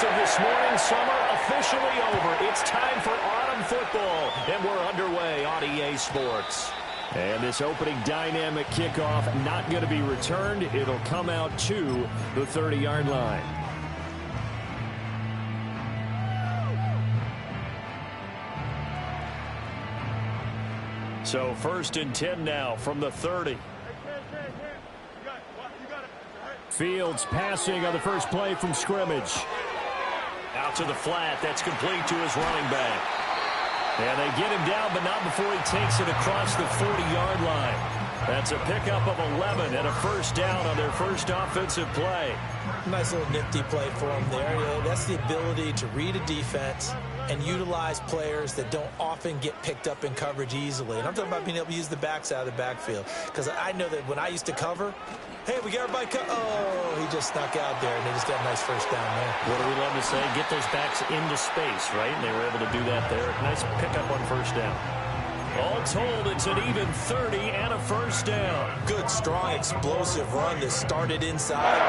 As of this morning, summer officially over. It's time for autumn football, and we're underway on EA Sports. And this opening dynamic kickoff not going to be returned. It'll come out to the 30-yard line. So 1st and 10 now from the 30. Fields passing on the first play from scrimmage. Out to the flat. That's complete to his running back. And they get him down, but not before he takes it across the 40-yard line. That's a pickup of 11 and a first down on their first offensive play. Nice little nifty play for him there. That's the ability to read a defense and utilize players that don't often get picked up in coverage easily. And I'm talking about being able to use the backside of the backfield. Because I know that when I used to cover, hey, we got everybody oh, he just snuck out there, and they just got a nice first down there. What do we love to say? Get those backs into space, right? And they were able to do that there. Nice pickup on first down. All told, it's an even 30 and a first down. Good, strong, explosive run that started inside,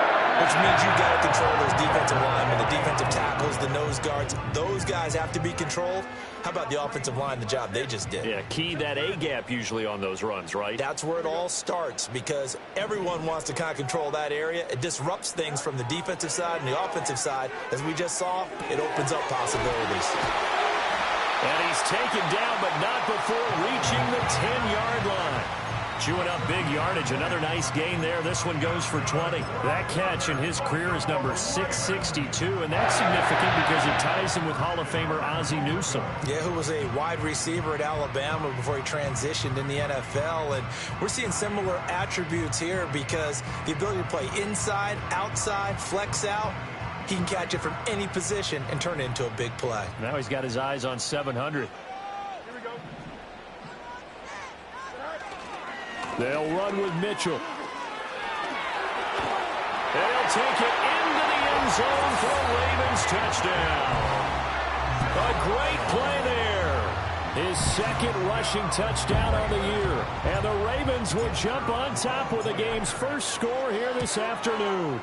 which means you got to control those defensive linemen, the defensive tackles, the nose guards. Those guys have to be controlled. How about the offensive line, the job they just did? Yeah, key that A-gap usually on those runs, right? That's where it all starts, because everyone wants to kind of control that area. It disrupts things from the defensive side and the offensive side. As we just saw, it opens up possibilities. And he's taken down, but not before reaching the 10-yard line. Chewing up big yardage. Another nice gain there. This one goes for 20. That catch in his career is number 662, and that's significant because it ties him with Hall of Famer Ozzie Newsome. Yeah, who was a wide receiver at Alabama before he transitioned in the NFL. And we're seeing similar attributes here because the ability to play inside, outside, flex out. He can catch it from any position and turn it into a big play. Now he's got his eyes on 700. They'll run with Mitchell. They'll take it into the end zone for a Ravens touchdown. A great play there. His second rushing touchdown on the year. And the Ravens will jump on top with the game's first score here this afternoon.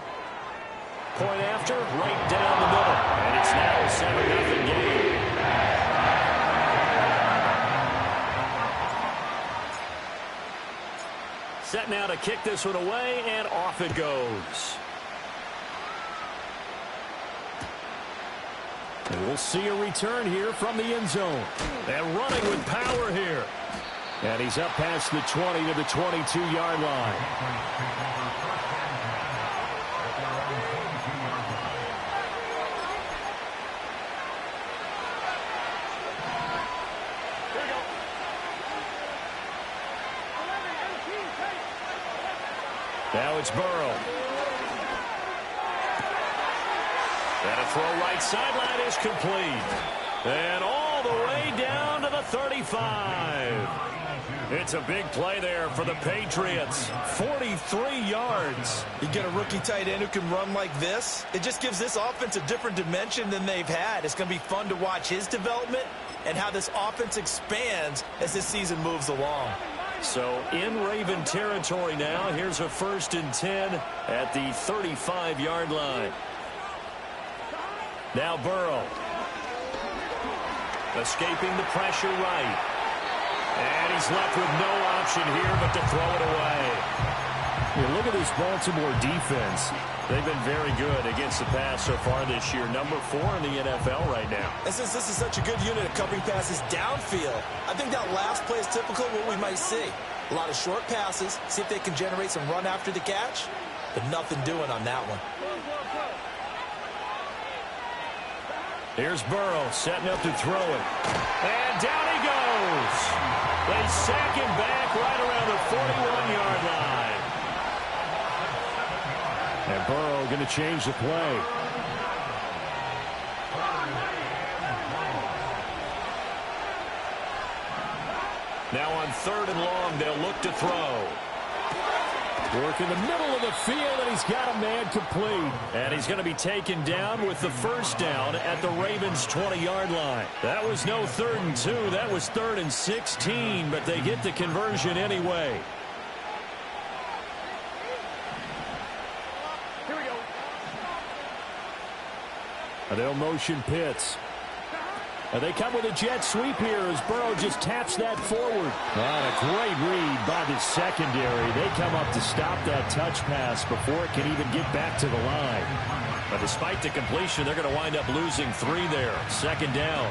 Point after, right down the middle. And it's now a 7-0 game. Set now to kick this one away, and off it goes. And we'll see a return here from the end zone. And running with power here. And he's up past the 20 to the 22-yard line. Now it's Burrow. And a throw right sideline is complete. And all the way down to the 35. It's a big play there for the Patriots. 43 yards. You get a rookie tight end who can run like this. It just gives this offense a different dimension than they've had. It's going to be fun to watch his development and how this offense expands as this season moves along. So in Raven territory now. Here's a 1st and 10 at the 35-yard line. Now Burrow. Escaping the pressure right. And he's left with no option here but to throw it away. Yeah, look at this Baltimore defense. They've been very good against the pass so far this year. Number 4 in the NFL right now. And since this is such a good unit of covering passes downfield, I think that last play is typical of what we might see. A lot of short passes, see if they can generate some run after the catch, but nothing doing on that one. Here's Burrow setting up to throw it. And down he goes. They sack him back right around the 41-yard line. And Burrow going to change the play. Now on 3rd and long, they'll look to throw. Work in the middle of the field, and he's got a man complete. And he's going to be taken down with the first down at the Ravens' 20-yard line. That was no 3rd and 2. That was 3rd and 16, but they get the conversion anyway. They'll motion Pitts. And they come with a jet sweep here as Burrow just taps that forward. And a great read by the secondary. They come up to stop that touch pass before it can even get back to the line. But despite the completion, they're going to wind up losing 3 there. 2nd down.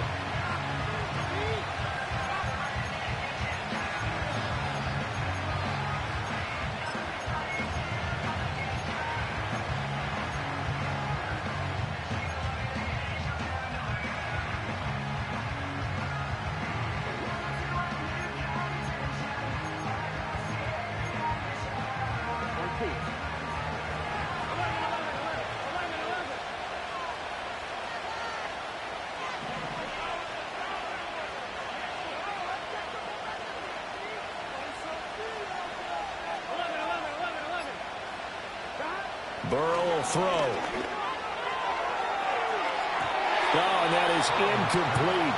Burrow will throw. Oh, and that is incomplete.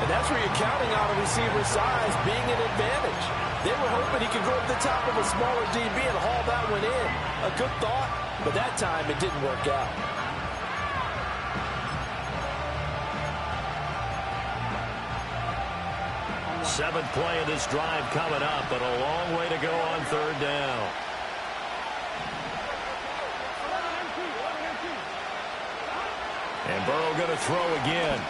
And that's where you're counting on a receiver's size being an advantage. They were hoping he could go up the top of a smaller DB and haul that one in. A good thought, but that time it didn't work out. Seventh play of this drive coming up, but a long way to go on 3rd down. And Burrow going to throw again.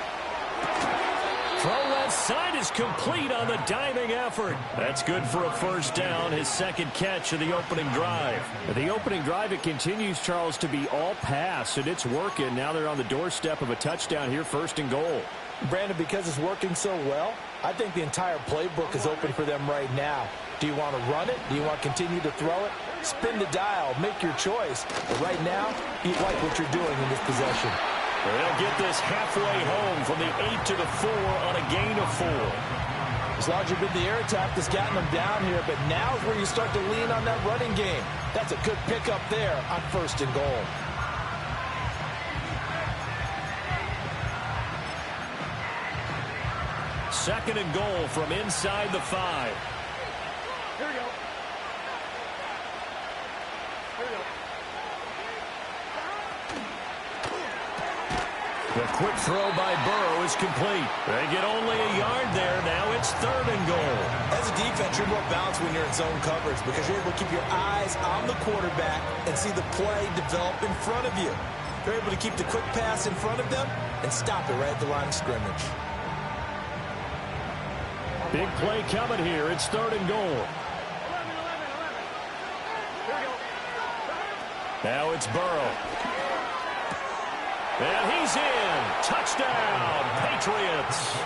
Throw left side is complete on the diving effort. That's good for a 1st down, his 2nd catch of the opening drive. The opening drive, it continues, Charles, to be all pass, and it's working. Now they're on the doorstep of a touchdown here, 1st and goal. Brandon, because it's working so well, I think the entire playbook is open for them right now. Do you want to run it? Do you want to continue to throw it? Spin the dial. Make your choice. But right now, you like what you're doing in this possession. They'll get this halfway home from the 8 to the 4 on a gain of 4. As long as you've been the air attack that's gotten them down here, but now is where you start to lean on that running game. That's a good pickup there on 1st and goal. Second and goal from inside the 5. Here we go. Here we go. The quick throw by Burrow is complete. They get only a yard there. Now it's 3rd and goal. As a defense, you're more balanced when you're in zone coverage because you're able to keep your eyes on the quarterback and see the play develop in front of you. You're able to keep the quick pass in front of them and stop it right at the line of scrimmage. Big play coming here. It's 3rd and goal. 11. Here we go. Now it's Burrow. And he's in. Touchdown, Patriots.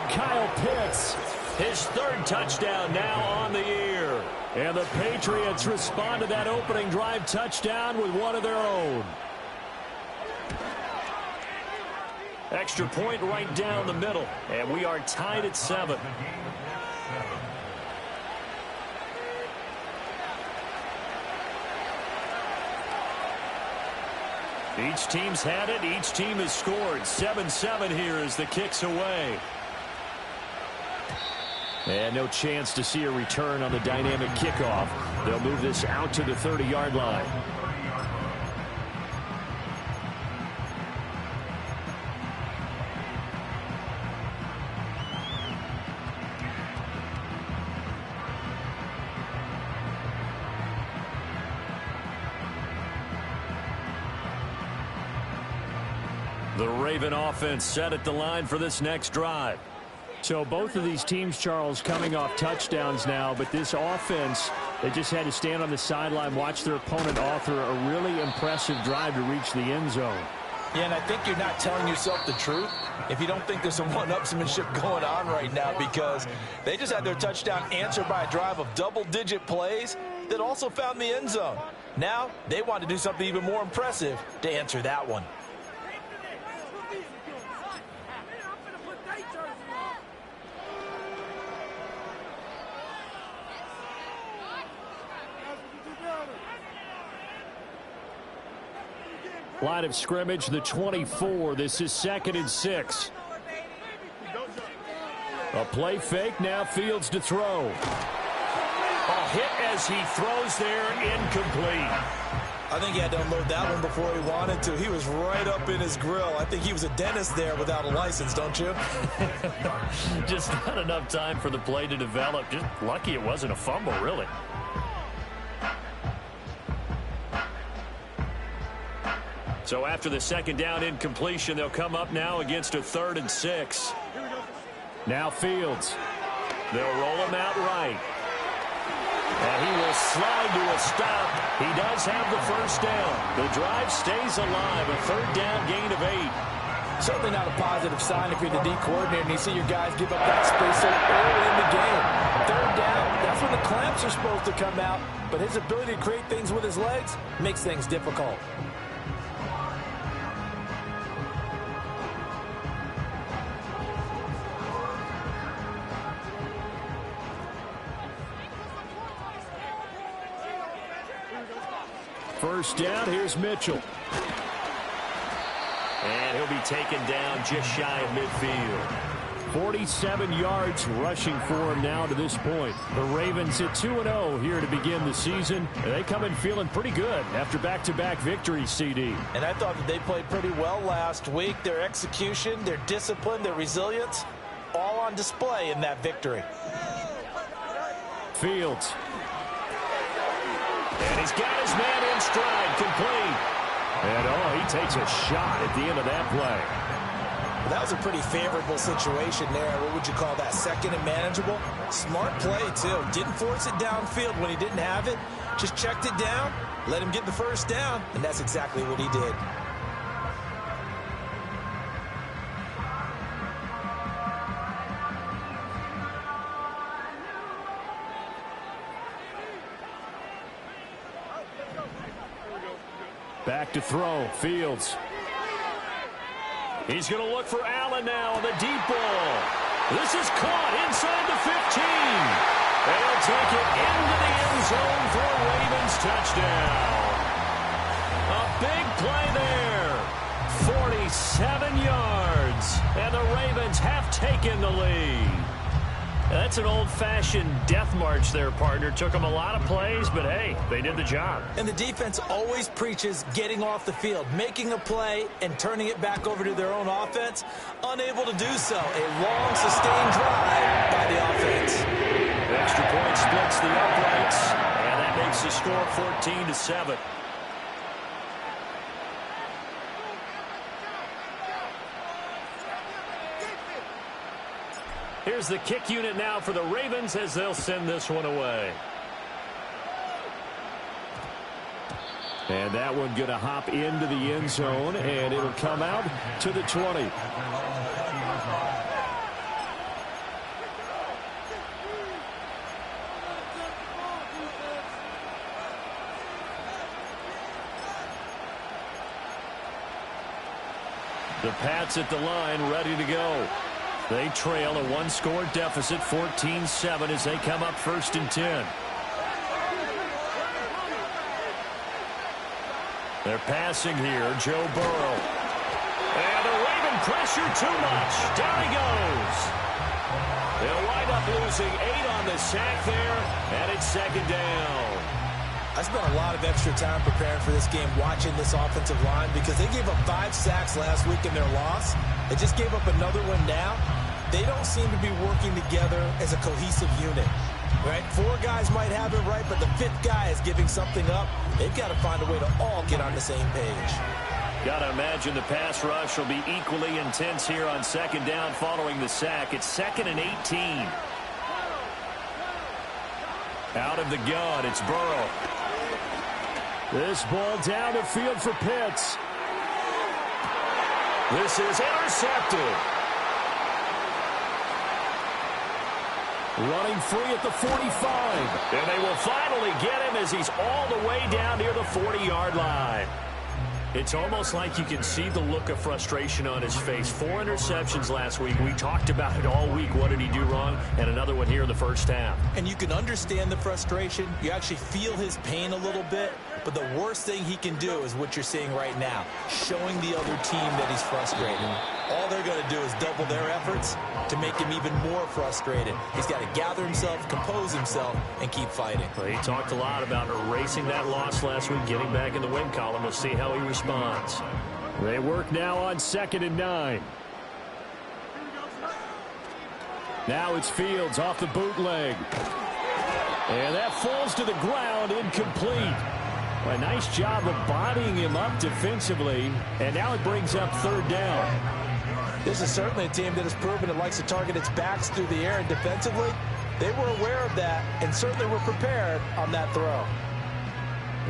Kyle Pitts, his 3rd touchdown now on the year. And the Patriots respond to that opening drive touchdown with one of their own. Extra point right down the middle. And we are tied at 7. Each team's had it. Each team has scored. 7-7 here as the kick's away. And no chance to see a return on the dynamic kickoff. They'll move this out to the 30-yard line. The Raven offense set at the line for this next drive. So both of these teams, Charles, coming off touchdowns now, but this offense, they just had to stand on the sideline, watch their opponent author a really impressive drive to reach the end zone. Yeah, and I think you're not telling yourself the truth if you don't think there's some one-upsmanship going on right now, because they just had their touchdown answered by a drive of double-digit plays that also found the end zone. Now they want to do something even more impressive to answer that one. Line of scrimmage, the 24. This is 2nd and 6. A play fake. Now Fields to throw. A hit as he throws there, incomplete. I think he had to unload that one before he wanted to. He was right up in his grill. I think he was a dentist there without a license, don't you? Just not enough time for the play to develop. Just lucky it wasn't a fumble, really. So after the second down incompletion, they'll come up now against a 3rd and 6. Now Fields. They'll roll him out right. And he will slide to a stop. He does have the first down. The drive stays alive. A 3rd down gain of 8. Certainly not a positive sign if you're the D coordinator and you see your guys give up that space so early in the game. 3rd down, that's when the clamps are supposed to come out. But his ability to create things with his legs makes things difficult. First down, here's Mitchell. And he'll be taken down just shy of midfield. 47 yards rushing for him now to this point. The Ravens at 2-0 here to begin the season. And they come in feeling pretty good after back-to-back victories, CD. And I thought that they played pretty well last week. Their execution, their discipline, their resilience, all on display in that victory. Fields. And he's got his man in stride, complete. And, he takes a shot at the end of that play. That was a pretty favorable situation there. What would you call that? 2nd and manageable? Smart play, too. Didn't force it downfield when he didn't have it. Just checked it down, let him get the first down, and that's exactly what he did. Back to throw, Fields. He's going to look for Allen now on the deep ball. This is caught inside the 15. And he'll take it into the end zone for a Ravens touchdown. A big play there. 47 yards. And the Ravens have taken the lead. That's an old-fashioned death march there, partner. Took them a lot of plays, but, hey, they did the job. And the defense always preaches getting off the field, making a play, and turning it back over to their own offense. Unable to do so. A long, sustained drive by the offense. Extra point splits the uprights, and that makes the score 14-7. Here's the kick unit now for the Ravens as they'll send this one away. And that one going to hop into the end zone, and it'll come out to the 20. The Pats at the line ready to go. They trail a 1-score deficit, 14-7, as they come up 1st and 10. They're passing here, Joe Burrow. And the Raven pressure too much. Down he goes. They'll wind up losing 8 on the sack there, and it's 2nd down. I spent a lot of extra time preparing for this game, watching this offensive line, because they gave up 5 sacks last week in their loss. They just gave up another one now. They don't seem to be working together as a cohesive unit, right? 4 guys might have it right, but the 5th guy is giving something up. They've got to find a way to all get on the same page. Got to imagine the pass rush will be equally intense here on 2nd down following the sack. It's 2nd and 18. Out of the gun, it's Burrow. This ball down the field for Pitts. This is intercepted. Running free at the 45. And they will finally get him as he's all the way down near the 40-yard line. It's almost like you can see the look of frustration on his face. 4 interceptions last week. We talked about it all week. What did he do wrong? And another one here in the first half. And you can understand the frustration. You actually feel his pain a little bit. But the worst thing he can do is what you're seeing right now, showing the other team that he's frustrated. all they're going to do is double their efforts to make him even more frustrated. He's got to gather himself, compose himself, and keep fighting. Well, he talked a lot about erasing that loss last week, getting back in the win column. We'll see how he responds. They work now on 2nd and 9. Now it's Fields off the bootleg. And that falls to the ground, incomplete. A nice job of bodying him up defensively. And now it brings up 3rd down. This is certainly a team that has proven it likes to target its backs through the air, and defensively, they were aware of that and certainly were prepared on that throw.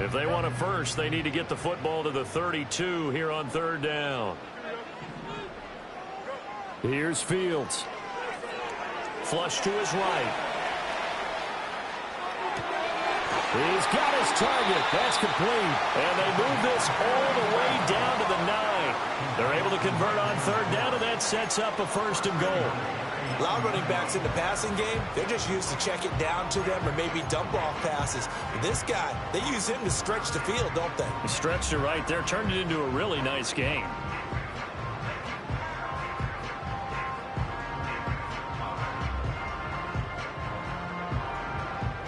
If they want a first, they need to get the football to the 32 here on 3rd down. Here's Fields. Flush to his right. He's got his target. That's complete. And they move this all the way down to the 9. They're able to convert on 3rd down, and that sets up a 1st and goal. A lot of running backs in the passing game, they're just used to check it down to them or maybe dump off passes. But this guy, they use him to stretch the field, don't they? He stretched it right there, turned it into a really nice game.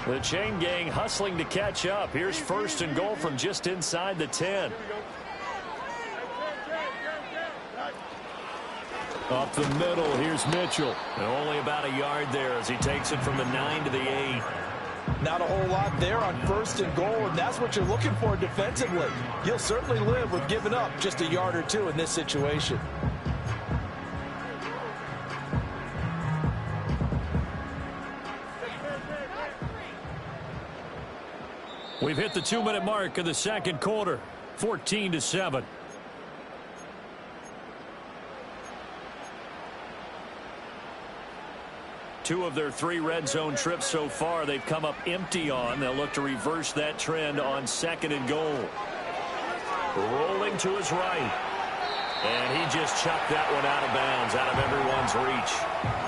The chain gang hustling to catch up. Here's 1st and goal from just inside the 10. Up the middle, here's Mitchell. And only about a yard there as he takes it from the 9 to the 8. Not a whole lot there on 1st and goal, and that's what you're looking for defensively. You'll certainly live with giving up just a yard or 2 in this situation. We've hit the 2-minute mark of the 2nd quarter. 14-7. Two of their 3 red zone trips so far, they've come up empty on. They'll look to reverse that trend on 2nd and goal. Rolling to his right. And he just chucked that one out of bounds, out of everyone's reach.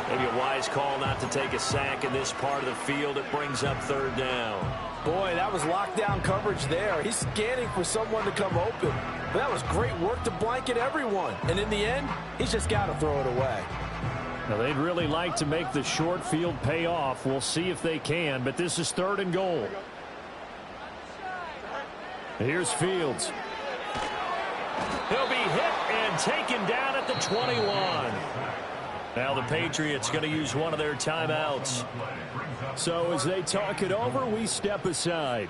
Maybe a wise call not to take a sack in this part of the field. It brings up 3rd down. Boy, that was lockdown coverage there. He's scanning for someone to come open. But that was great work to blanket everyone. And in the end, he's just got to throw it away. Now, they'd really like to make the short field pay off. We'll see if they can, but this is 3rd and goal. Here's Fields. He'll be hit and taken down at the 21. Now the Patriots going to use one of their timeouts. So as they talk it over, we step aside.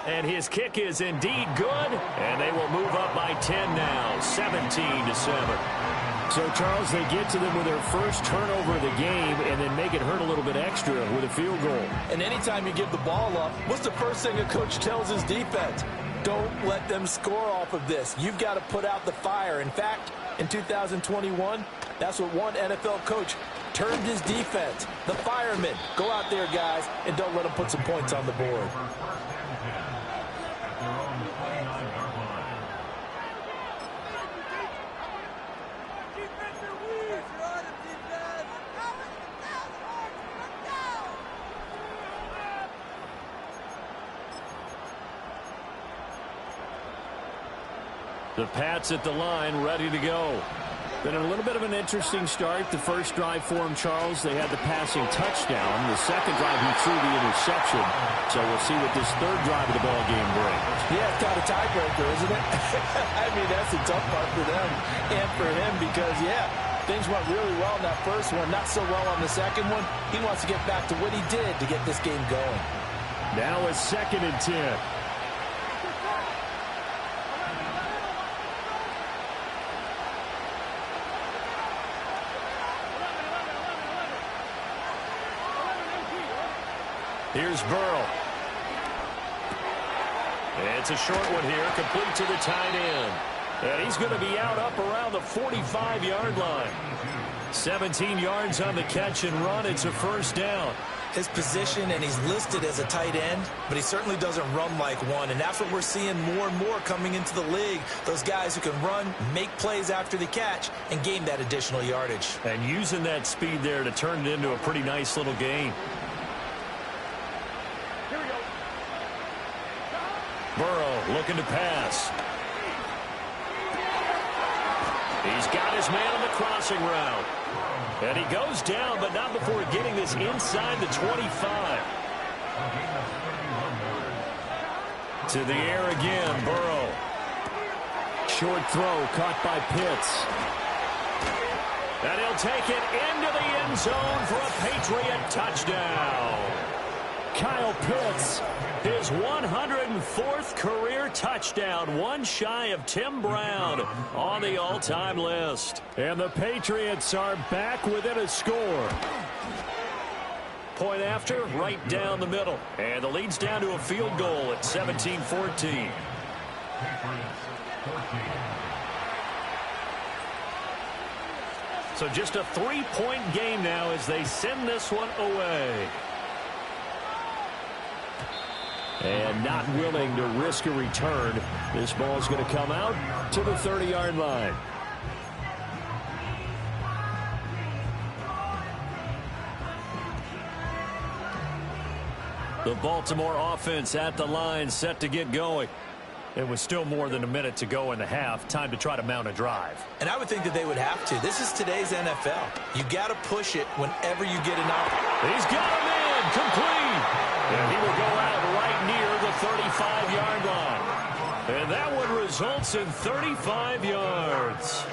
And his kick is indeed good, and they will move up by 10 now, 17-7. So, Charles, they get to them with their first turnover of the game and then make it hurt a little bit extra with a field goal. And anytime you give the ball up, what's the first thing a coach tells his defense? Don't let them score off of this. You've got to put out the fire. In fact, in 2021, that's what one NFL coach termed his defense. The firemen. Go out there, guys, and don't let them put some points on the board. The Pats at the line, ready to go. Been a little bit of an interesting start. The first drive for him, Charles, they had the passing touchdown. The second drive, he threw the interception. So we'll see what this 3rd drive of the ball game brings. Yeah, it's kind of a tiebreaker, isn't it? I mean, that's a tough part for them and for him because, yeah, things went really well in that first one, not so well on the second one. He wants to get back to what he did to get this game going. Now it's 2nd and 10. Here's Burrow. It's a short one here, complete to the tight end. And he's going to be out up around the 45-yard line. 17 yards on the catch and run. It's a 1st down. His position, and he's listed as a tight end, but he certainly doesn't run like one, and that's what we're seeing more and more coming into the league. Those guys who can run, make plays after the catch, and gain that additional yardage. And using that speed there to turn it into a pretty nice little gain. Burrow looking to pass. He's got his man on the crossing route. And he goes down, but not before getting this inside the 25. To the air again, Burrow. Short throw caught by Pitts. And he'll take it into the end zone for a Patriot touchdown. Kyle Pitts, his 104th career touchdown, one shy of Tim Brown on the all-time list. And the Patriots are back within a score. Point after, right down the middle. And the lead's down to a field goal at 17-14. So just a 3-point game now as they send this one away. And not willing to risk a return. This ball is going to come out to the 30-yard line. The Baltimore offense at the line, set to get going. It was still more than a minute to go in the half. Time to try to mount a drive. And I would think that they would have to. This is today's NFL. You got to push it whenever you get an opportunity. He's got him in, complete. And he will go out right near the 35-yard line. And that one results in 35 yards.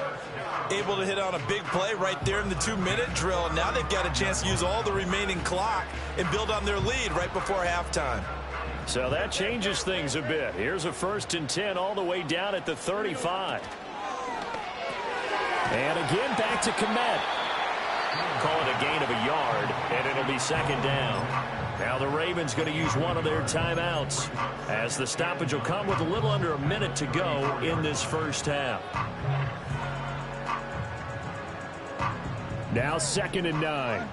Able to hit on a big play right there in the 2-minute drill. And now they've got a chance to use all the remaining clock and build on their lead right before halftime. So that changes things a bit. Here's a 1st and 10 all the way down at the 35. And again back to Kmet. Call it a gain of a yard, and it'll be 2nd down. Now the Ravens going to use one of their timeouts as the stoppage will come with a little under a minute to go in this first half. Now 2nd and 9.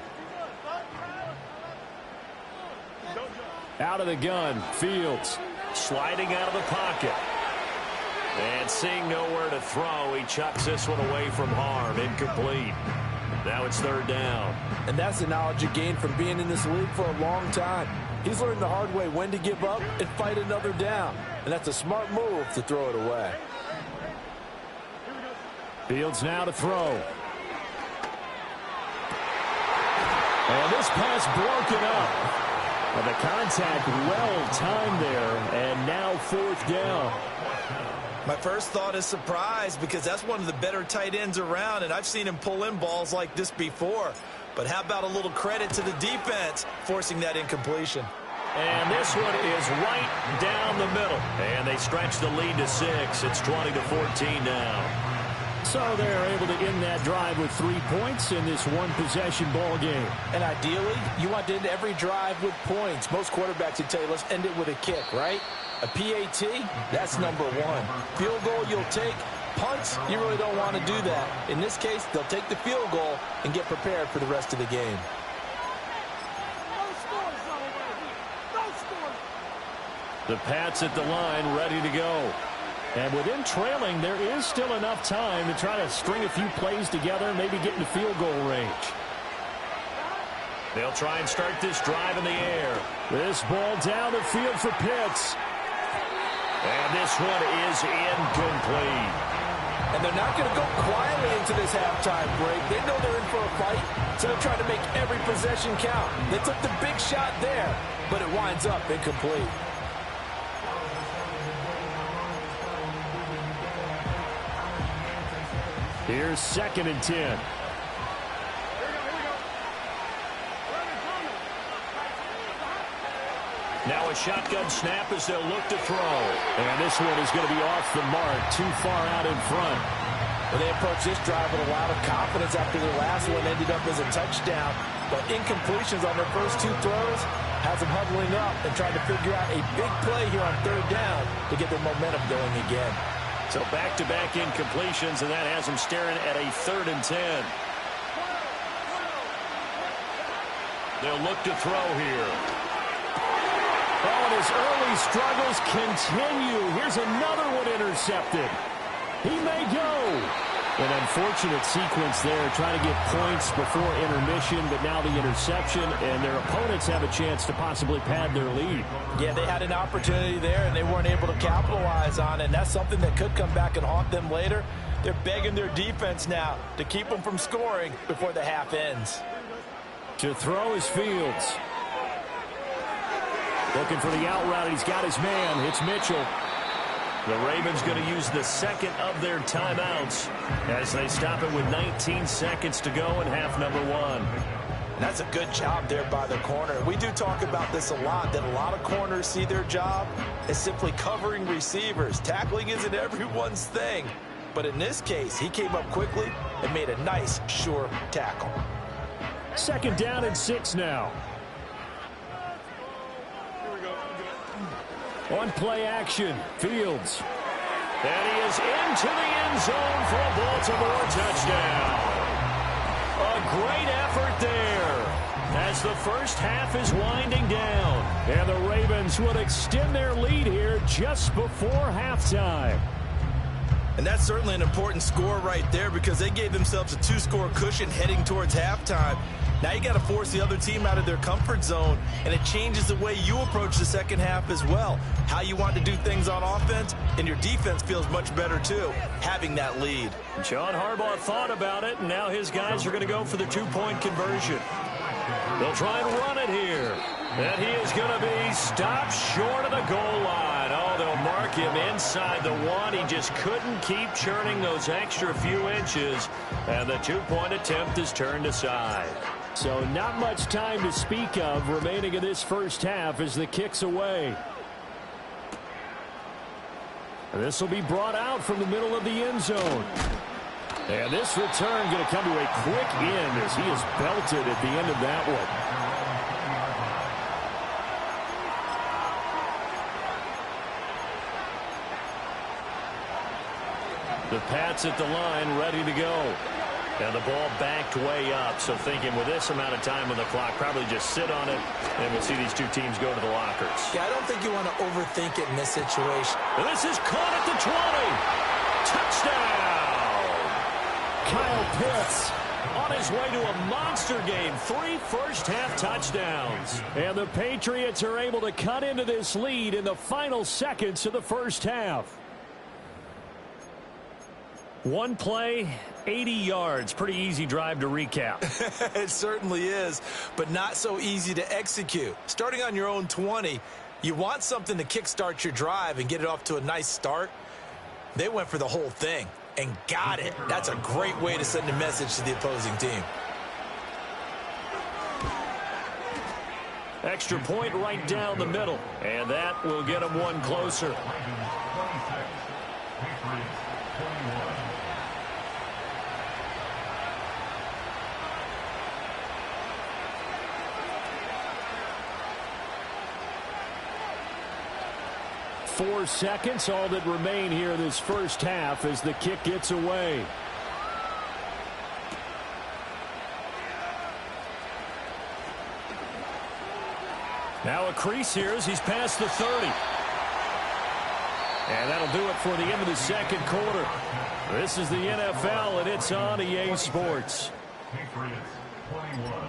Out of the gun, Fields sliding out of the pocket. And seeing nowhere to throw, he chucks this one away from harm. Incomplete. Now it's 3rd down. And that's the knowledge you gain from being in this league for a long time. He's learned the hard way when to give up and fight another down. And that's a smart move to throw it away. Fields now to throw. And this pass broken up. And the contact well-timed there, and now 4th down. My first thought is surprise because that's one of the better tight ends around, and I've seen him pull in balls like this before. But how about a little credit to the defense forcing that incompletion? And this one is right down the middle. And they stretch the lead to 6. It's 20-14 now. So they're able to end that drive with 3 points in this one-possession ball game. And ideally, you want to end every drive with points. Most quarterbacks would tell you, let's end it with a kick, right? A PAT, that's number 1. Field goal you'll take. Punts, you really don't want to do that. In this case, they'll take the field goal and get prepared for the rest of the game. The Pats at the line, ready to go. And within trailing, there is still enough time to try to string a few plays together, maybe get into field goal range. They'll try and start this drive in the air. This ball down the field for Pitts. And this one is incomplete. And they're not going to go quietly into this halftime break. They know they're in for a fight, so they're trying to make every possession count. They took the big shot there, but it winds up incomplete. Here's 2nd and 10. Now a shotgun snap as they'll look to throw. And this one is going to be off the mark, too far out in front. Well, they approached this drive with a lot of confidence after their last one ended up as a touchdown. But incompletions on their first 2 throws has them huddling up and trying to figure out a big play here on 3rd down to get their momentum going again. So back-to-back incompletions, and that has them staring at a 3rd and 10. They'll look to throw here. Oh, and his early struggles continue. Here's another one intercepted. He may go. An unfortunate sequence there, trying to get points before intermission, but now the interception, and their opponents have a chance to possibly pad their lead. Yeah, they had an opportunity there, and they weren't able to capitalize on it, and that's something that could come back and haunt them later. They're begging their defense now to keep them from scoring before the half ends. To throw is Fields. Looking for the out route. He's got his man. It's Mitchell. The Ravens going to use the second of their timeouts as they stop it with 19 seconds to go in half number one. And that's a good job there by the corner. We do talk about this a lot, that a lot of corners see their job as simply covering receivers. Tackling isn't everyone's thing. But in this case, he came up quickly and made a nice, sure tackle. Second down and 6 now. On play action, Fields. And he is into the end zone for a Baltimore touchdown. A great effort there as the first half is winding down. And the Ravens would extend their lead here just before halftime. And that's certainly an important score right there because they gave themselves a 2-score cushion heading towards halftime. Now you got to force the other team out of their comfort zone, and it changes the way you approach the second half as well. How you want to do things on offense, and your defense feels much better too, having that lead. John Harbaugh thought about it, and now his guys are going to go for the 2-point conversion. They'll try and run it here. And he is going to be stopped short of the goal line. Oh, they'll mark him inside the 1. He just couldn't keep churning those extra few inches, and the 2-point attempt is turned aside. So not much time to speak of remaining in this first half as the kick's away. This will be brought out from the middle of the end zone. And this return going to come to a quick end as he is belted at the end of that one. The Pats at the line ready to go. And the ball backed way up. So thinking with this amount of time on the clock, probably just sit on it, and we'll see these two teams go to the lockers. Yeah, I don't think you want to overthink it in this situation. And this is caught at the 20. Touchdown! Kyle Pitts on his way to a monster game. 3 first-half touchdowns. And the Patriots are able to cut into this lead in the final seconds of the first half. One play, 80 yards. Pretty easy drive to recap. It certainly is, but not so easy to execute. Starting on your own 20, you want something to kickstart your drive and get it off to a nice start. They went for the whole thing and got it. That's a great way to send a message to the opposing team. Extra point right down the middle, and that will get them one closer. .4 seconds, all that remain here this first half as the kick gets away. Now a crease here as he's past the 30. And that'll do it for the end of the second quarter. This is the NFL, and it's on EA Sports. Patriots 21.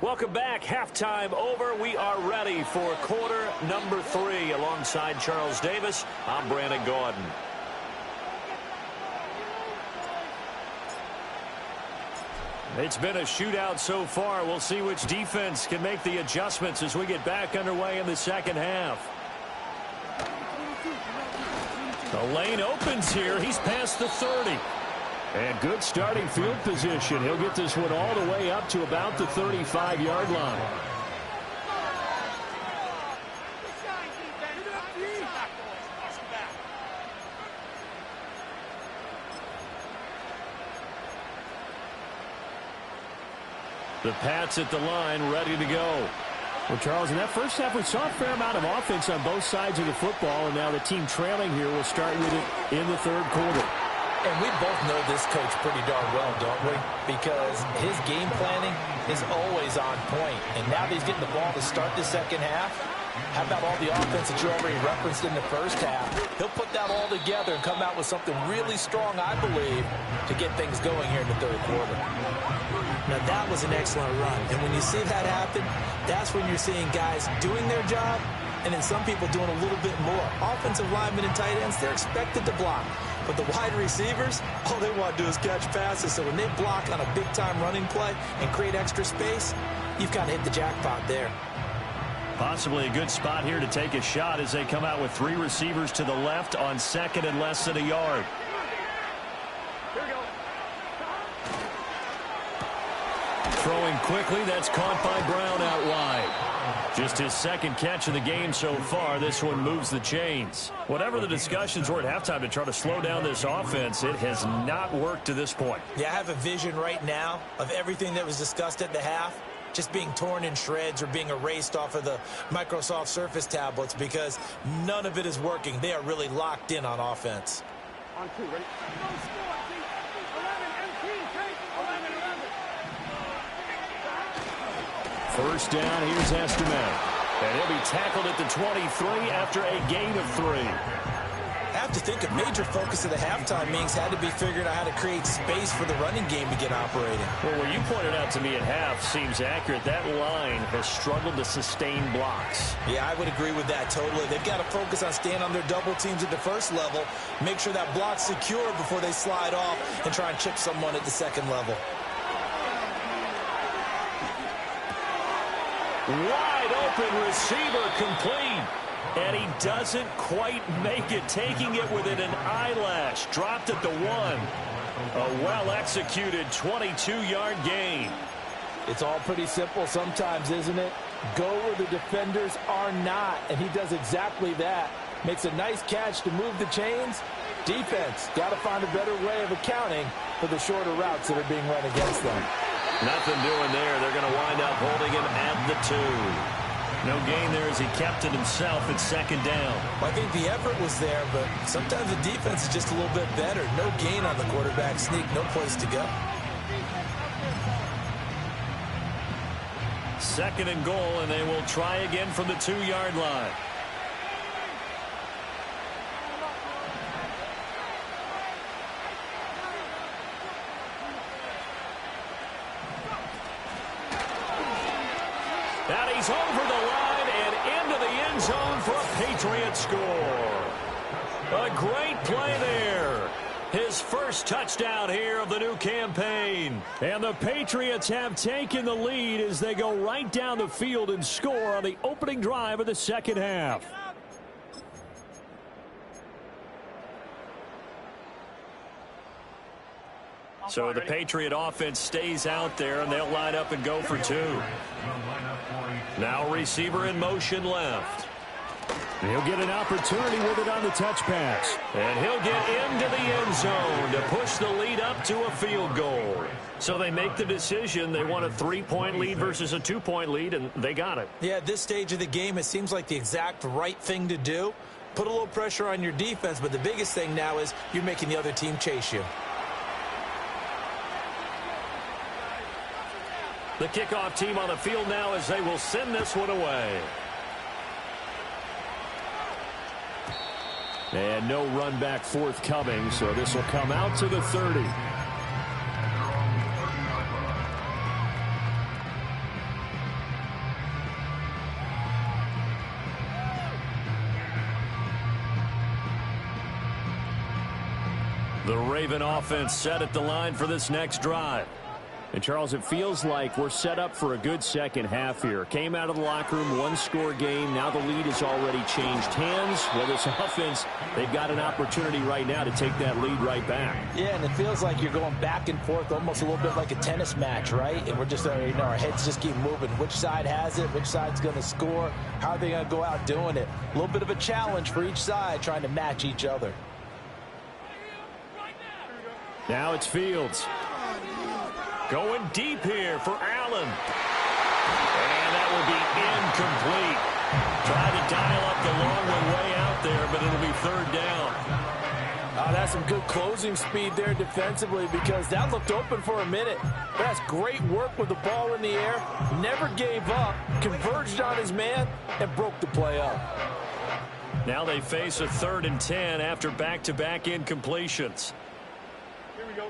Welcome back. Halftime over. We are ready for quarter number 3. Alongside Charles Davis, I'm Brandon Gaudin. It's been a shootout so far. We'll see which defense can make the adjustments as we get back underway in the second half. The lane opens here. He's past the 30. And good starting field position. He'll get this one all the way up to about the 35-yard line. The Pats at the line ready to go. Well, Charles, in that first half, we saw a fair amount of offense on both sides of the football, and now the team trailing here will start with it in the third quarter. And we both know this coach pretty darn well, don't we? Because his game planning is always on point. And now that he's getting the ball to start the second half, how about all the offense that you already referenced in the first half? He'll put that all together and come out with something really strong, I believe, to get things going here in the third quarter. Now, that was an excellent run. And when you see that happen, that's when you're seeing guys doing their job and then some people doing a little bit more. Offensive linemen and tight ends, they're expected to block. But the wide receivers, all they want to do is catch passes. So when they block on a big-time running play and create extra space, you've kind of hit the jackpot there. Possibly a good spot here to take a shot as they come out with 3 receivers to the left on second and less than a yard. Throwing quickly, that's caught by Brown out wide. Just his second catch of the game so far. This one moves the chains. Whatever the discussions were at halftime to try to slow down this offense, it has not worked to this point. Yeah, I have a vision right now of everything that was discussed at the half just being torn in shreds or being erased off of the Microsoft Surface tablets because none of it is working. They are really locked in on offense. On 2, ready? Go score, 11, MT, take 11, 11. First down, here's Estime. And he'll be tackled at the 23 after a gain of 3. I have to think a major focus of the halftime meetings had to be figuring out how to create space for the running game to get operating. Well, what you pointed out to me at half seems accurate. That line has struggled to sustain blocks. Yeah, I would agree with that totally. They've got to focus on staying on their double teams at the first level, make sure that block's secure before they slide off and try and chip someone at the second level. Wide open receiver complete. And he doesn't quite make it, taking it within an eyelash. Dropped at the 1. A well-executed 22-yard gain. It's all pretty simple sometimes, isn't it? Go where the defenders are not, and he does exactly that. Makes a nice catch to move the chains. Defense, got to find a better way of accounting for the shorter routes that are being run against them. Nothing doing there. They're going to wind up holding him at the 2. No gain there as he kept it himself at second down. Well, I think the effort was there, but sometimes the defense is just a little bit better. No gain on the quarterback sneak, no place to go. Second and goal, and they will try again from the 2-yard line. And he's over the line and into the end zone for a Patriot score. A great play there. His first touchdown here of the new campaign. And the Patriots have taken the lead as they go right down the field and score on the opening drive of the second half. So the Patriot offense stays out there, and they'll line up and go for 2. Now receiver in motion left. And he'll get an opportunity with it on the touch pass. And he'll get into the end zone to push the lead up to a field goal. So they make the decision. They want a 3-point lead versus a 2-point lead, and they got it. Yeah, at this stage of the game, it seems like the exact right thing to do. Put a little pressure on your defense, but the biggest thing now is you're making the other team chase you. The kickoff team on the field now as they will send this one away. And no run back forthcoming, so this will come out to the 30. The Raven offense set at the line for this next drive. And, Charles, it feels like we're set up for a good second half here. Came out of the locker room, 1-score game. Now the lead has already changed hands. Well, this offense, they've got an opportunity right now to take that lead right back. Yeah, and it feels like you're going back and forth almost a little bit like a tennis match, right? And we're just, our heads just keep moving. Which side has it? Which side's going to score? How are they going to go out doing it? A little bit of a challenge for each side trying to match each other. Now it's Fields. Going deep here for Allen. And that will be incomplete. Tried to dial up the long one way out there, but it'll be third down. Oh, that's some good closing speed there defensively because that looked open for a minute. That's great work with the ball in the air. Never gave up, converged on his man, and broke the play up. Now they face a 3rd and 10 after back-to-back incompletions. Here we go.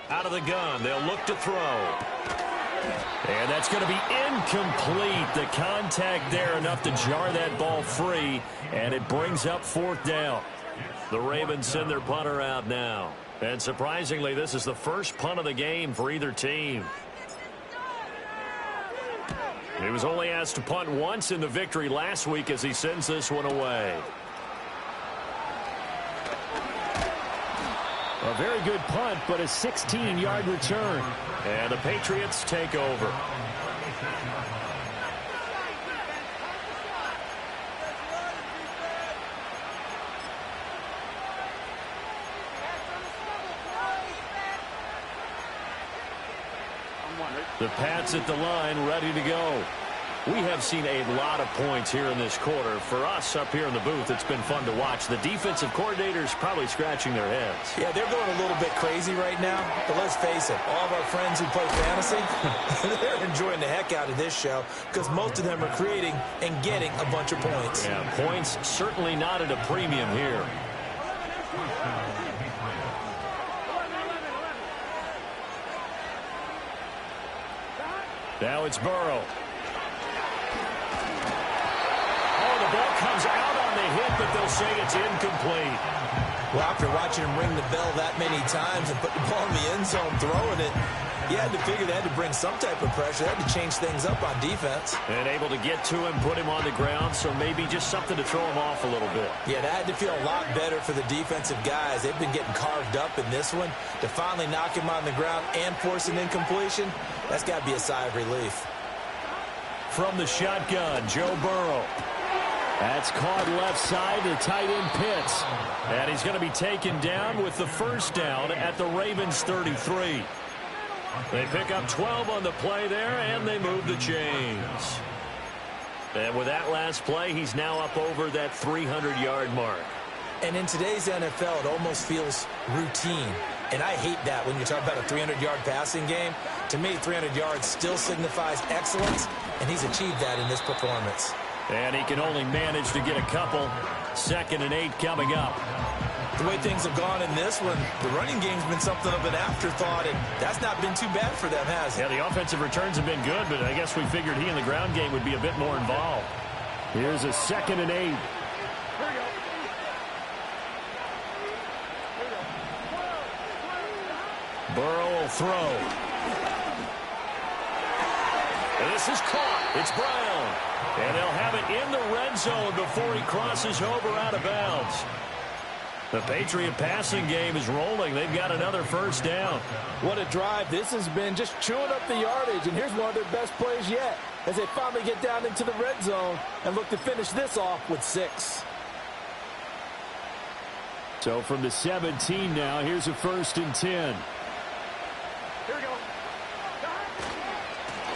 Out of the gun, they'll look to throw. And that's going to be incomplete. The contact there enough to jar that ball free, and it brings up 4th down. The Ravens send their punter out now. And surprisingly, this is the first punt of the game for either team. He was only asked to punt once in the victory last week as he sends this one away. A very good punt, but a 16-yard return. And the Patriots take over. The Pats at the line, ready to go. We have seen a lot of points here in this quarter. For us up here in the booth, it's been fun to watch. The defensive coordinators probably scratching their heads. Yeah, they're going a little bit crazy right now. But let's face it, all of our friends who play fantasy, they're enjoying the heck out of this show because most of them are creating and getting a bunch of points. Yeah, points certainly not at a premium here. Now it's Burrow. The ball comes out on the hit, but they'll say it's incomplete. Well, after watching him ring the bell that many times and put the ball in the end zone, throwing it, you had to figure they had to bring some type of pressure. They had to change things up on defense. And able to get to him, put him on the ground, so maybe just something to throw him off a little bit. Yeah, that had to feel a lot better for the defensive guys. They've been getting carved up in this one. To finally knock him on the ground and force an incompletion, that's got to be a sigh of relief. From the shotgun, Joe Burrow. That's caught left side to tight end Pitts. And he's going to be taken down with the first down at the Ravens 33. They pick up 12 on the play there, and they move the chains. And with that last play, he's now up over that 300-yard mark. And in today's NFL, it almost feels routine. And I hate that when you talk about a 300-yard passing game. To me, 300 yards still signifies excellence, and he's achieved that in this performance. And he can only manage to get a couple. 2nd and 8 coming up. The way things have gone in this one, the running game's been something of an afterthought, and that's not been too bad for them, has it? Yeah, the offensive returns have been good, but I guess we figured he in the ground game would be a bit more involved. Here's a 2nd and 8. Burrow will throw. And this is caught. It's Brown. And they'll have it in the red zone before he crosses over out of bounds. The Patriot passing game is rolling. They've got another first down. What a drive. This has been just chewing up the yardage, and here's one of their best plays yet as they finally get down into the red zone and look to finish this off with 6. So from the 17 now, here's a 1st and 10. Here we go.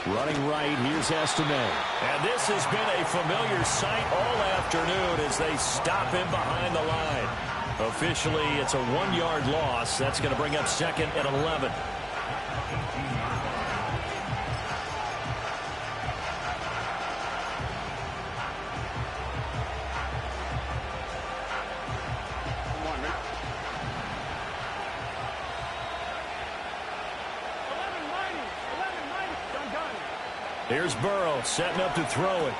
Running right, here's Estime. And this has been a familiar sight all afternoon as they stop him behind the line. Officially, it's a 1-yard loss. That's going to bring up 2nd and 11. Here's Burrow setting up to throw it.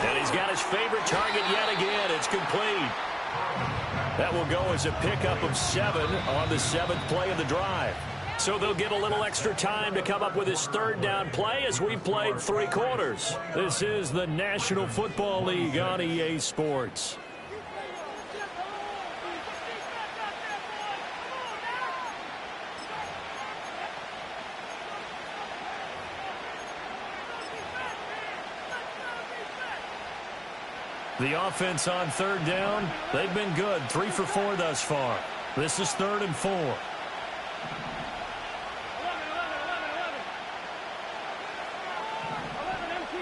And he's got his favorite target yet again. It's complete. That will go as a pickup of 7 on the 7th play of the drive. So they'll get a little extra time to come up with his 3rd down play as we've played 3 quarters. This is the National Football League on EA Sports. The offense on 3rd down, they've been good. 3 for 4 thus far. This is 3rd and 4. 11 empty.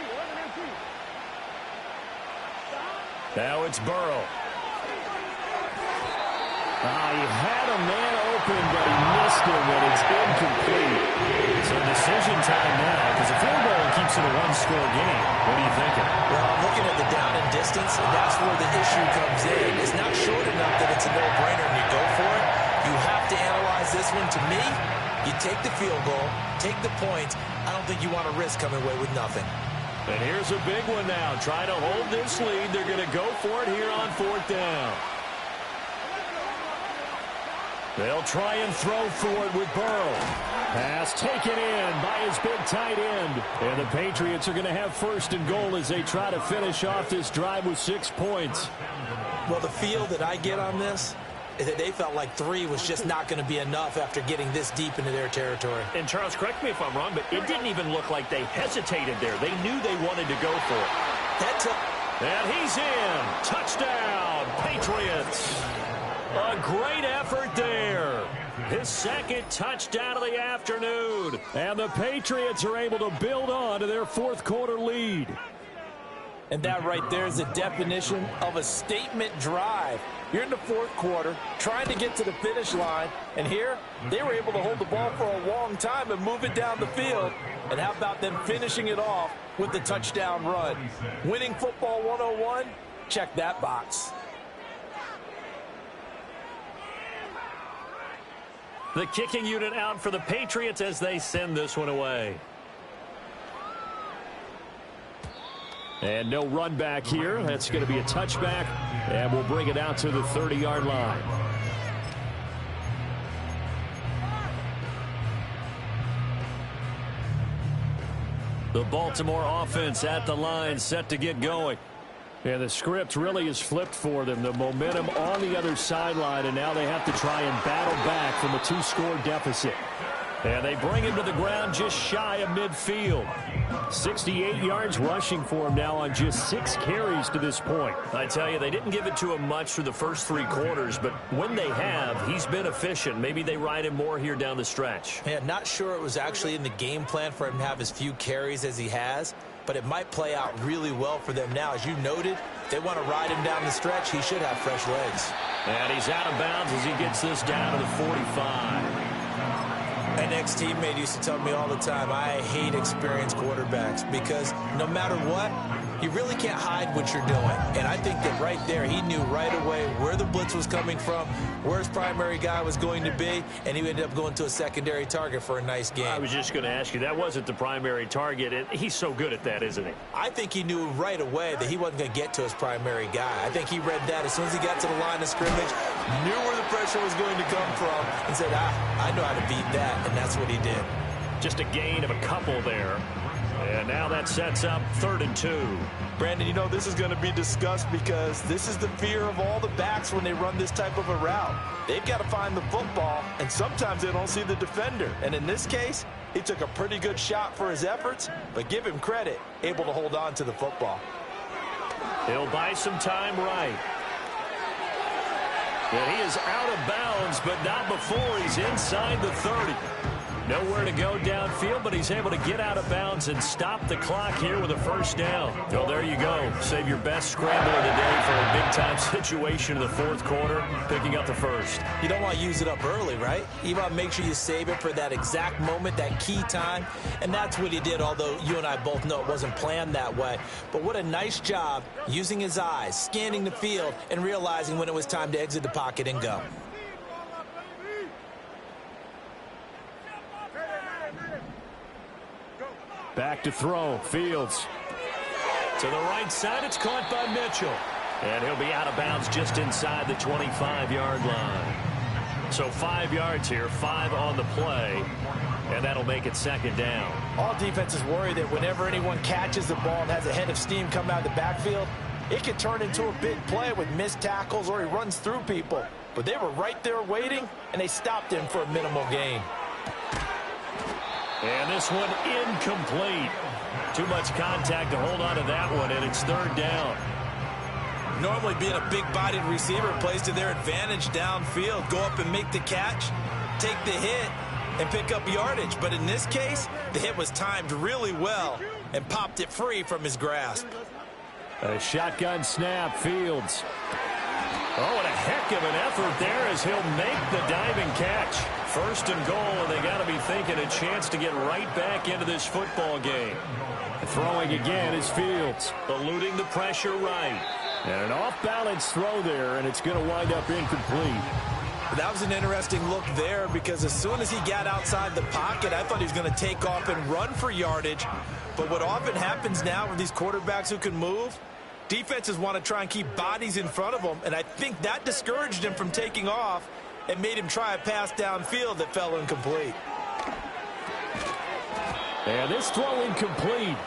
Now it's Burrow. He had a man open, but he missed him, and it's incomplete. So decision time now, because a field goal keeps it a one-score game. What are you thinking? Well, I'm looking at the down and distance, and that's where the issue comes in. It's not short enough that it's a no-brainer and you go for it. You have to analyze this one. To me, you take the field goal, take the points. I don't think you want to risk coming away with nothing. And here's a big one now. Trying to hold this lead. They're going to go for it here on 4th down. They'll try and throw for it with Burrow. Pass taken in by his big tight end. And the Patriots are going to have 1st and goal as they try to finish off this drive with 6 points. Well, the feel that I get on this is that they felt like 3 was just not going to be enough after getting this deep into their territory. And Charles, correct me if I'm wrong, but it didn't even look like they hesitated there. They knew they wanted to go for it. And he's in. Touchdown, Patriots. A great effort there. His 2nd touchdown of the afternoon. And the Patriots are able to build on to their 4th quarter lead. And that right there is the definition of a statement drive. You're in the 4th quarter, trying to get to the finish line, and here they were able to hold the ball for a long time and move it down the field. And how about them finishing it off with the touchdown run? Winning football 101? Check that box. The kicking unit out for the Patriots as they send this one away. And no run back here. That's going to be a touchback, and we'll bring it out to the 30-yard line. The Baltimore offense at the line, set to get going. And the script really is flipped for them. The momentum on the other sideline, and now they have to try and battle back from a 2-score deficit. And they bring him to the ground just shy of midfield. 68 yards rushing for him now on just 6 carries to this point. I tell you, they didn't give it to him much through the first 3 quarters, but when they have, he's been efficient. Maybe they ride him more here down the stretch. Yeah, not sure it was actually in the game plan for him to have as few carries as he has, but it might play out really well for them now. As you noted, if they want to ride him down the stretch, he should have fresh legs. And he's out of bounds as he gets this down to the 45. An ex-teammate used to tell me all the time, I hate experienced quarterbacks because no matter what, you really can't hide what you're doing. And I think that right there, he knew right away where the blitz was coming from, where his primary guy was going to be, and he ended up going to a secondary target for a nice game. I was just going to ask you, that wasn't the primary target, and he's so good at that, isn't he? I think he knew right away that he wasn't going to get to his primary guy. I think he read that as soon as he got to the line of scrimmage, knew where the pressure was going to come from, and said, I know how to beat that, and that's what he did. Just a gain of a couple there. And now that sets up 3rd and 2. Brandon, you know this is going to be discussed because this is the fear of all the backs when they run this type of a route. They've got to find the football, and sometimes they don't see the defender. And in this case, he took a pretty good shot for his efforts, but give him credit, able to hold on to the football. He'll buy some time right. And he is out of bounds, but not before he's inside the 30. Nowhere to go downfield, but he's able to get out of bounds and stop the clock here with a 1st down. Well, there you go. Save your best scramble of the day for a big-time situation in the 4th quarter, picking up the 1st. You don't want to use it up early, right? You want to make sure you save it for that exact moment, that key time, and that's what he did, although you and I both know it wasn't planned that way. But what a nice job using his eyes, scanning the field, and realizing when it was time to exit the pocket and go. Back to throw. Fields. To the right side. It's caught by Mitchell. And he'll be out of bounds just inside the 25-yard line. So 5 yards here, 5 on the play. And that'll make it 2nd down. All defenses worry that whenever anyone catches the ball and has a head of steam come out of the backfield, it can turn into a big play with missed tackles or he runs through people. But they were right there waiting, and they stopped him for a minimal gain. And this one incomplete. Too much contact to hold on to that one, and it's 3rd down. Normally being a big-bodied receiver plays to their advantage downfield. Go up and make the catch, take the hit, and pick up yardage. But in this case, the hit was timed really well and popped it free from his grasp. A shotgun snap, Fields. Oh, and a heck of an effort there as he'll make the diving catch. First and goal, and they got to be thinking a chance to get right back into this football game. Throwing again is Fields. Eluding the pressure right. And an off-balance throw there, and it's going to wind up incomplete. That was an interesting look there because as soon as he got outside the pocket, I thought he was going to take off and run for yardage. But what often happens now with these quarterbacks who can move, defenses want to try and keep bodies in front of them, and I think that discouraged him from taking off and made him try a pass downfield that fell incomplete. And this throw incomplete.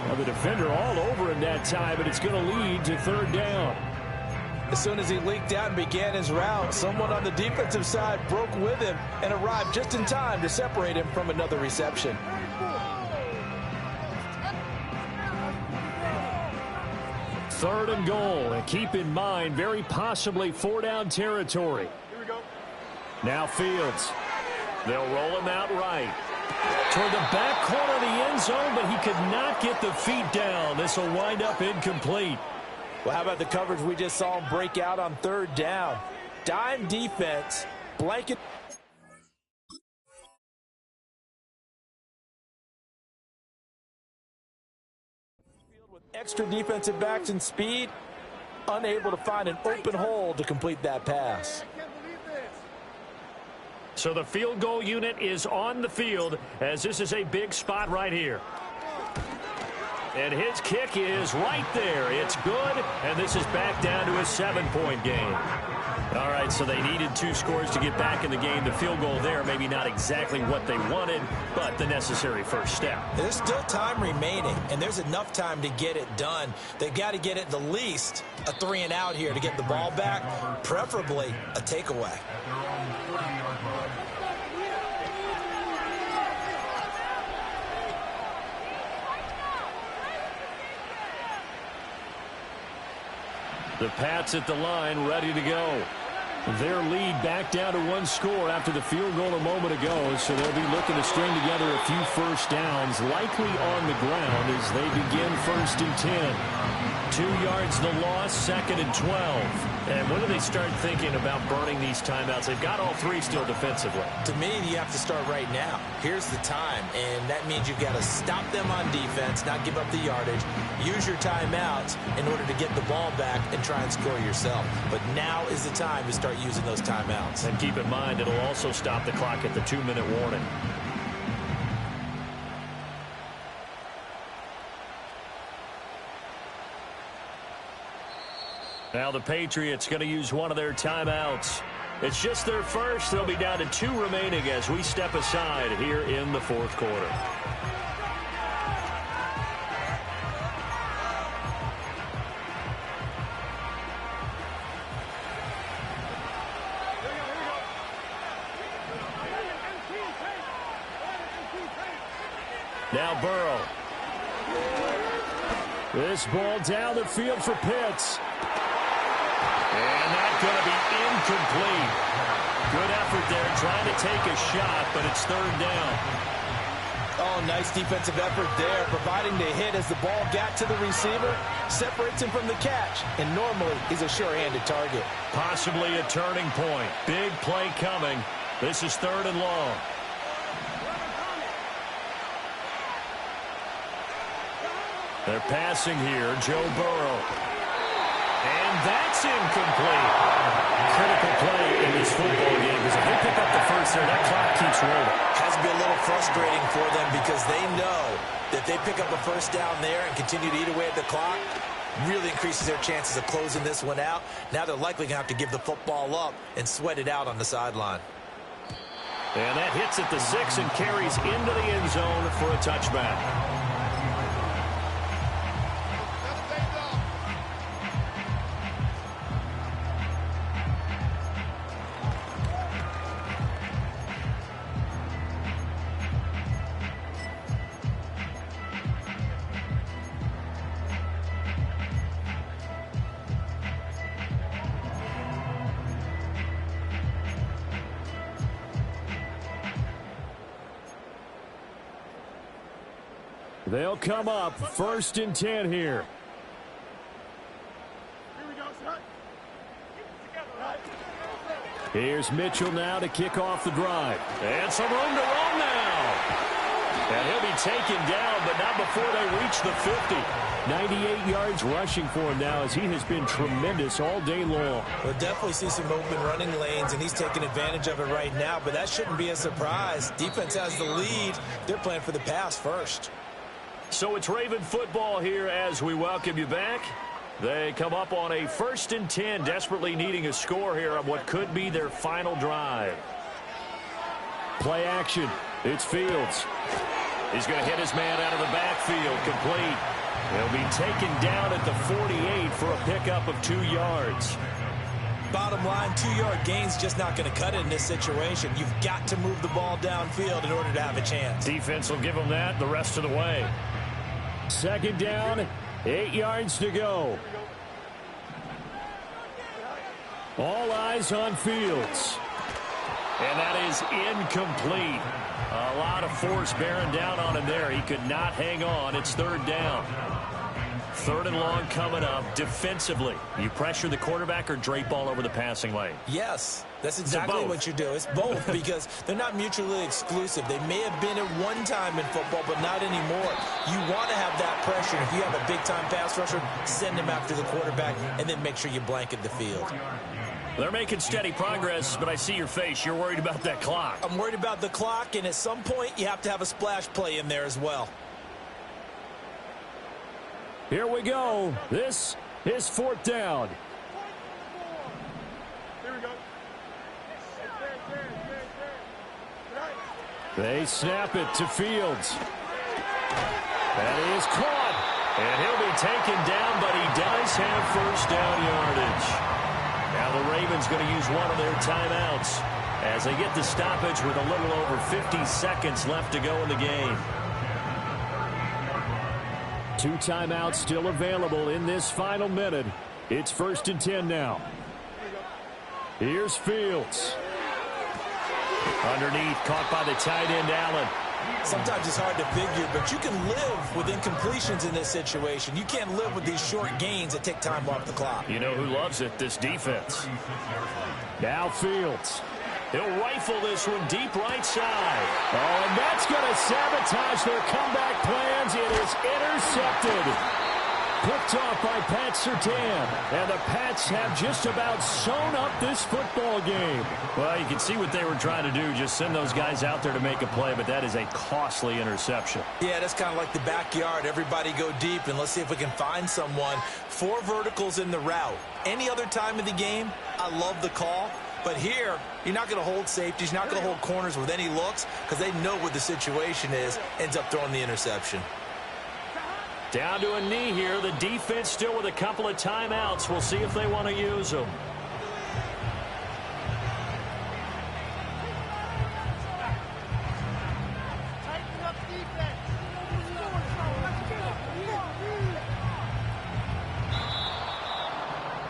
Well, the defender all over him that time, and it's going to lead to third down. As soon as he leaked out and began his route, someone on the defensive side broke with him and arrived just in time to separate him from another reception. Third and goal, and keep in mind, very possibly four-down territory. Now Fields. They'll roll him out right. Toward the back corner of the end zone, but he could not get the feet down. This will wind up incomplete. Well, how about the coverage we just saw him break out on third down? Dime defense, blanket. With extra defensive backs and speed, unable to find an open hole to complete that pass. So the field goal unit is on the field as this is a big spot right here. And his kick is right there. It's good, and this is back down to a 7-point game. All right, so they needed 2 scores to get back in the game. The field goal there, maybe not exactly what they wanted, but the necessary first step. There's still time remaining, and there's enough time to get it done. They've got to get at the least a 3-and-out here to get the ball back, preferably a takeaway. The Pats at the line, ready to go. Their lead back down to 1 score after the field goal a moment ago, so they'll be looking to string together a few first downs, likely on the ground as they begin 1st and 10. 2 yards the loss, 2nd and 12. And when do they start thinking about burning these timeouts? They've got all 3 still defensively. To me, you have to start right now. Here's the time, and that means you've got to stop them on defense, not give up the yardage, use your timeouts in order to get the ball back and try and score yourself. But now is the time to start using those timeouts. And keep in mind, it'll also stop the clock at the 2-minute warning. Now the Patriots going to use one of their timeouts. It's just their first. They'll be down to 2 remaining as we step aside here in the 4th quarter. Now Burrow. This ball down the field for Pitts. And that's going to be incomplete. Good effort there trying to take a shot, but it's 3rd down. Oh, nice defensive effort there, providing the hit as the ball got to the receiver, separates him from the catch, and normally he's a sure-handed target. Possibly a turning point. Big play coming. This is 3rd and long. They're passing here, Joe Burrow. And that's incomplete. Critical play in this football game because if they pick up the first there, that clock keeps rolling. Has to be a little frustrating for them because they know that they pick up a first down there and continue to eat away at the clock, really increases their chances of closing this one out. Now they're likely going to have to give the football up and sweat it out on the sideline. And that hits at the 6 and carries into the end zone for a touchback. They'll come up 1st and 10 here. Here's Mitchell now to kick off the drive. And some room to run now. And he'll be taken down, but not before they reach the 50. 98 yards rushing for him now as he has been tremendous all day long. We'll definitely see some open running lanes, and he's taking advantage of it right now, but that shouldn't be a surprise. Defense has the lead. They're playing for the pass first. So it's Raven football here as we welcome you back. They come up on a 1st and 10, desperately needing a score here on what could be their final drive. Play action. It's Fields. He's going to hit his man out of the backfield, complete. He'll be taken down at the 48 for a pickup of 2 yards. Bottom line, 2-yard gain's just not going to cut it in this situation. You've got to move the ball downfield in order to have a chance. Defense will give them that the rest of the way. 2nd down, 8 yards to go. All eyes on Fields. And that is incomplete. A lot of force bearing down on him there. He could not hang on. It's 3rd down. 3rd and long coming up. Defensively, you pressure the quarterback or drape all over the passing lane? Yes, that's exactly what you do. It's both because they're not mutually exclusive. They may have been at one time in football, but not anymore. You want to have that pressure. If you have a big-time pass rusher, send him after the quarterback and then make sure you blanket the field. They're making steady progress, but I see your face. You're worried about that clock. I'm worried about the clock, and at some point, you have to have a splash play in there as well. Here we go. This is 4th down. Here we go. They snap it to Fields. That is caught. And he'll be taken down, but he does have 1st down yardage. Now the Ravens going to use one of their timeouts as they get the stoppage with a little over 50 seconds left to go in the game. 2 timeouts still available in this final minute. It's 1st and 10 now. Here's Fields. Underneath, caught by the tight end, Allen. Sometimes it's hard to figure, but you can live with incompletions in this situation. You can't live with these short gains that take time off the clock. You know who loves it? This defense. Now Fields. He'll rifle this one deep right side. Oh, and that's going to sabotage their comeback plans. It is intercepted. Picked off by Pat Surtain. And the Pats have just about sewn up this football game. Well, you can see what they were trying to do. Just send those guys out there to make a play, but that is a costly interception. Yeah, that's kind of like the backyard. Everybody go deep, and let's see if we can find someone. 4 verticals in the route. Any other time of the game, I love the call. But here, you're not going to hold safeties. You're not going to hold corners with any looks because they know what the situation is. Ends up throwing the interception. Down to a knee here. The defense still with a couple of timeouts. We'll see if they want to use them.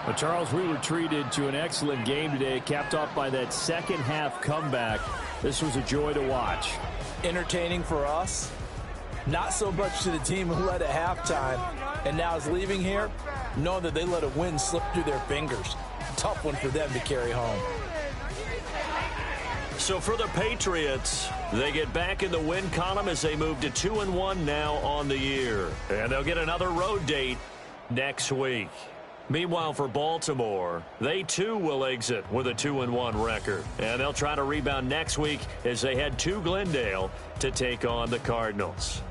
But Charles, we were treated to an excellent game today, capped off by that second half comeback. This was a joy to watch. Entertaining for us. Not so much to the team who led at halftime and now is leaving here, knowing that they let a win slip through their fingers. Tough one for them to carry home. So for the Patriots, they get back in the win column as they move to 2-1 now on the year. And they'll get another road date next week. Meanwhile, for Baltimore, they too will exit with a 2-1 record. And they'll try to rebound next week as they head to Glendale to take on the Cardinals.